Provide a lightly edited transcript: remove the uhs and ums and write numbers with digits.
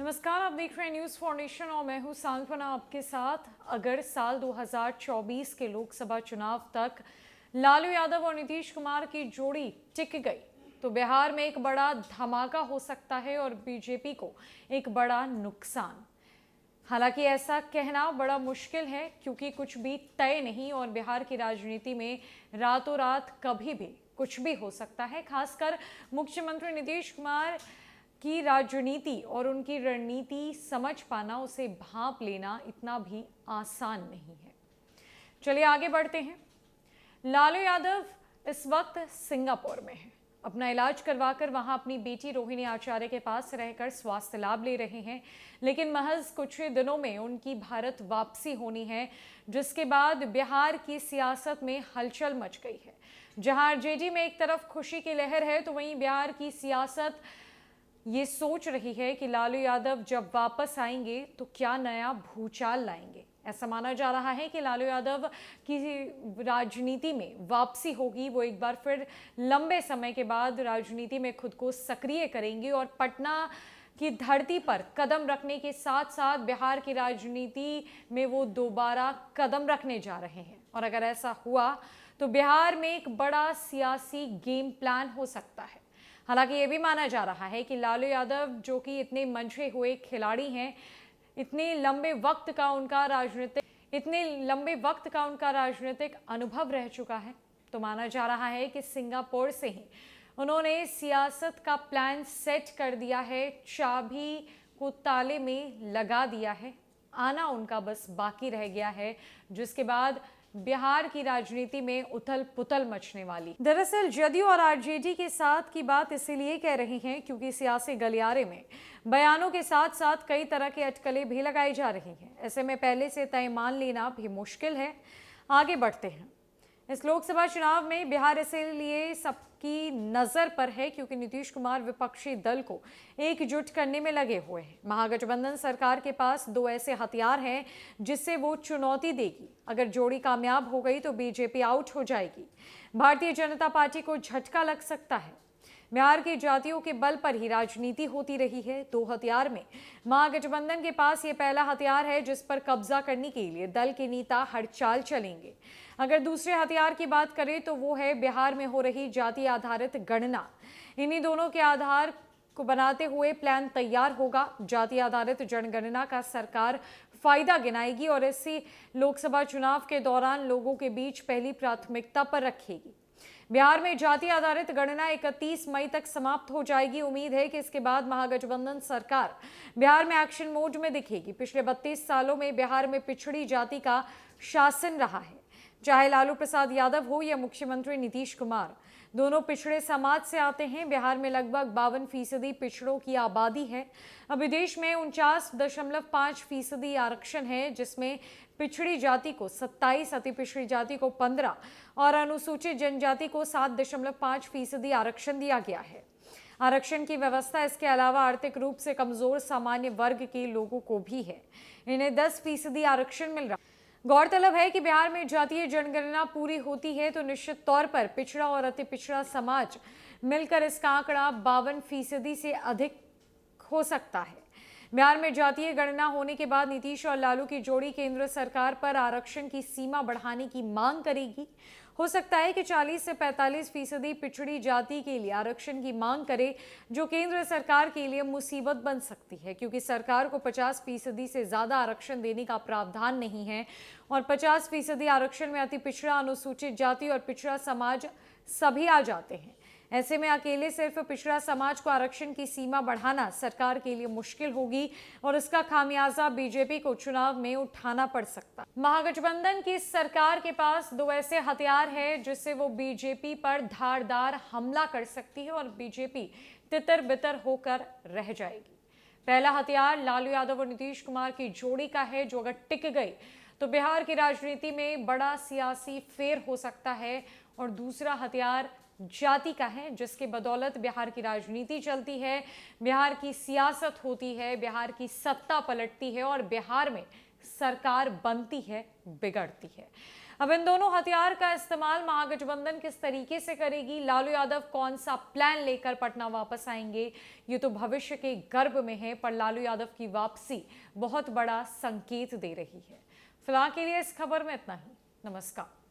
नमस्कार, आप देख रहे हैं न्यूज़ फाउंडेशन और मैं हूं सांत्वना आपके साथ। अगर साल 2024 के लोकसभा चुनाव तक लालू यादव और नीतीश कुमार की जोड़ी टिक गई तो बिहार में एक बड़ा धमाका हो सकता है और बीजेपी को एक बड़ा नुकसान। हालांकि ऐसा कहना बड़ा मुश्किल है क्योंकि कुछ भी तय नहीं और बिहार की राजनीति में रातों रात कभी भी कुछ भी हो सकता है। खासकर मुख्यमंत्री नीतीश कुमार की राजनीति और उनकी रणनीति समझ पाना, उसे भांप लेना इतना भी आसान नहीं है। चलिए आगे बढ़ते हैं। लालू यादव इस वक्त सिंगापुर में है। अपना इलाज करवाकर वहां अपनी बेटी रोहिणी आचार्य के पास रहकर स्वास्थ्य लाभ ले रहे हैं, लेकिन महज कुछ ही दिनों में उनकी भारत वापसी होनी है, जिसके बाद बिहार की सियासत में हलचल मच गई है। जहां आरजेडी में एक तरफ खुशी की लहर है तो वहीं बिहार की सियासत ये सोच रही है कि लालू यादव जब वापस आएंगे तो क्या नया भूचाल लाएंगे। ऐसा माना जा रहा है कि लालू यादव की राजनीति में वापसी होगी। वो एक बार फिर लंबे समय के बाद राजनीति में खुद को सक्रिय करेंगे और पटना की धरती पर कदम रखने के साथ साथ बिहार की राजनीति में वो दोबारा कदम रखने जा रहे हैं। और अगर ऐसा हुआ तो बिहार में एक बड़ा सियासी गेम प्लान हो सकता है। हालांकि ये भी माना जा रहा है कि लालू यादव, जो कि इतने मंझे हुए खिलाड़ी हैं, इतने लंबे वक्त का उनका राजनीतिक अनुभव रह चुका है, तो माना जा रहा है कि सिंगापुर से ही उन्होंने सियासत का प्लान सेट कर दिया है, चाबी को ताले में लगा दिया है। आना उनका बस बाकी रह गया है, जिसके बाद बिहार की राजनीति में उथल पुथल मचने वाली। दरअसल जदयू और आरजेडी के साथ की बात इसीलिए कह रही हैं क्योंकि सियासी गलियारे में बयानों के साथ साथ कई तरह के अटकलें भी लगाई जा रही हैं। ऐसे में पहले से तय मान लेना भी मुश्किल है। आगे बढ़ते हैं। इस लोकसभा चुनाव में बिहार इसलिए सबकी नजर पर है क्योंकि नीतीश कुमार विपक्षी दल को एकजुट करने में लगे हुए हैं। महागठबंधन सरकार के पास दो ऐसे हथियार हैं जिससे वो चुनौती देगी। अगर जोड़ी कामयाब हो गई तो बीजेपी आउट हो जाएगी। भारतीय जनता पार्टी को झटका लग सकता है। बिहार की जातियों के बल पर ही राजनीति होती रही है। दो हथियार में महागठबंधन के पास ये पहला हथियार है जिस पर कब्जा करने के लिए दल के नेता हर चाल चलेंगे। अगर दूसरे हथियार की बात करें तो वो है बिहार में हो रही जाति आधारित गणना। इन्हीं दोनों के आधार को बनाते हुए प्लान तैयार होगा। जाति आधारित जनगणना का सरकार फायदा गिनाएगी और इसी लोकसभा चुनाव के दौरान लोगों के बीच पहली प्राथमिकता पर रखेगी। बिहार में जाति आधारित गणना 31 मई तक समाप्त हो जाएगी। उम्मीद है कि इसके बाद महागठबंधन सरकार बिहार में एक्शन मोड में दिखेगी। पिछले 32 सालों में बिहार में पिछड़ी जाति का शासन रहा है, चाहे लालू प्रसाद यादव हो या मुख्यमंत्री नीतीश कुमार, दोनों पिछड़े समाज से आते हैं। बिहार में लगभग 52% पिछड़ों की आबादी है। अभी देश में 49.5% आरक्षण है, जिसमें पिछड़ी जाति को 27, अति पिछड़ी जाति को 15 और अनुसूचित जनजाति को 7.5% आरक्षण दिया गया है। आरक्षण की व्यवस्था इसके अलावा आर्थिक रूप से कमजोर सामान्य वर्ग के लोगों को भी है। इन्हें 10% आरक्षण मिल रहा है। गौरतलब है कि बिहार में जातीय जनगणना पूरी होती है तो निश्चित तौर पर पिछड़ा और अति पिछड़ा समाज मिलकर इसका आंकड़ा 52% से अधिक हो सकता है। बिहार में जातीय गणना होने के बाद नीतीश और लालू की जोड़ी केंद्र सरकार पर आरक्षण की सीमा बढ़ाने की मांग करेगी। हो सकता है कि 40 से 45% पिछड़ी जाति के लिए आरक्षण की मांग करे, जो केंद्र सरकार के लिए मुसीबत बन सकती है क्योंकि सरकार को 50% से ज्यादा आरक्षण देने का प्रावधान नहीं है और 50% आरक्षण में अति पिछड़ा, अनुसूचित जाति और पिछड़ा समाज सभी आ जाते हैं। ऐसे में अकेले सिर्फ पिछड़ा समाज को आरक्षण की सीमा बढ़ाना सरकार के लिए मुश्किल होगी और इसका खामियाजा बीजेपी को चुनाव में उठाना पड़ सकता है। महागठबंधन की सरकार के पास दो ऐसे हथियार हैं जिससे वो बीजेपी पर धारदार हमला कर सकती है और बीजेपी तितर बितर होकर रह जाएगी। पहला हथियार लालू यादव और नीतीश कुमार की जोड़ी का है, जो अगर टिक गई तो बिहार की राजनीति में बड़ा सियासी फेर हो सकता है। और दूसरा हथियार जाति का है, जिसके बदौलत बिहार की राजनीति चलती है, बिहार की सियासत होती है, बिहार की सत्ता पलटती है और बिहार में सरकार बनती है बिगड़ती है। अब इन दोनों हथियार का इस्तेमाल महागठबंधन किस तरीके से करेगी, लालू यादव कौन सा प्लान लेकर पटना वापस आएंगे, ये तो भविष्य के गर्भ में है, पर लालू यादव की वापसी बहुत बड़ा संकेत दे रही है। फिलहाल के लिए इस खबर में इतना ही। नमस्कार।